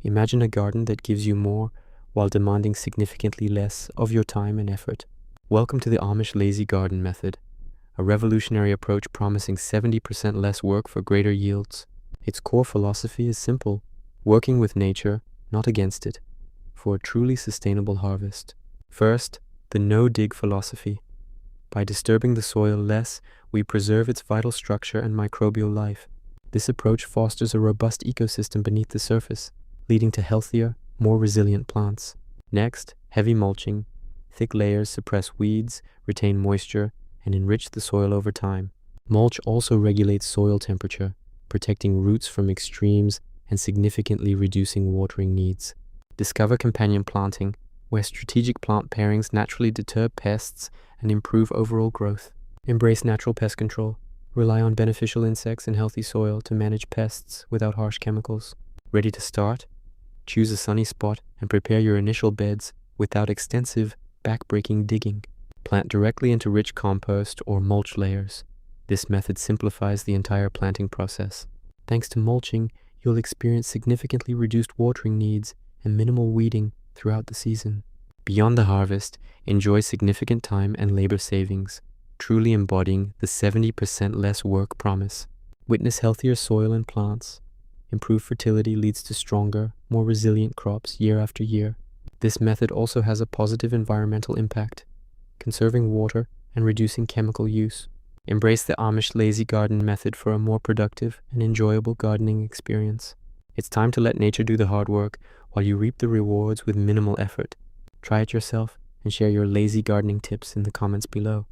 Imagine a garden that gives you more while demanding significantly less of your time and effort. Welcome to the Amish lazy garden method, a revolutionary approach promising 70% less work for greater yields. Its core philosophy is simple: working with nature, not against it, for a truly sustainable harvest. First, the no-dig philosophy. By disturbing the soil less, we preserve its vital structure and microbial life. This approach fosters a robust ecosystem beneath the surface, leading to healthier, more resilient plants. Next, heavy mulching. Thick layers suppress weeds, retain moisture, and enrich the soil over time. Mulch also regulates soil temperature, protecting roots from extremes and significantly reducing watering needs. Discover companion planting, where strategic plant pairings naturally deter pests and improve overall growth. Embrace natural pest control. Rely on beneficial insects and healthy soil to manage pests without harsh chemicals. Ready to start? Choose a sunny spot and prepare your initial beds without extensive, back-breaking digging. Plant directly into rich compost or mulch layers. This method simplifies the entire planting process. Thanks to mulching, you'll experience significantly reduced watering needs and minimal weeding throughout the season. Beyond the harvest, enjoy significant time and labor savings, truly embodying the 70% less work promise. Witness healthier soil and plants. Improved fertility leads to stronger, more resilient crops year after year. This method also has a positive environmental impact, conserving water and reducing chemical use. Embrace the Amish lazy garden method for a more productive and enjoyable gardening experience. It's time to let nature do the hard work while you reap the rewards with minimal effort. Try it yourself and share your lazy gardening tips in the comments below.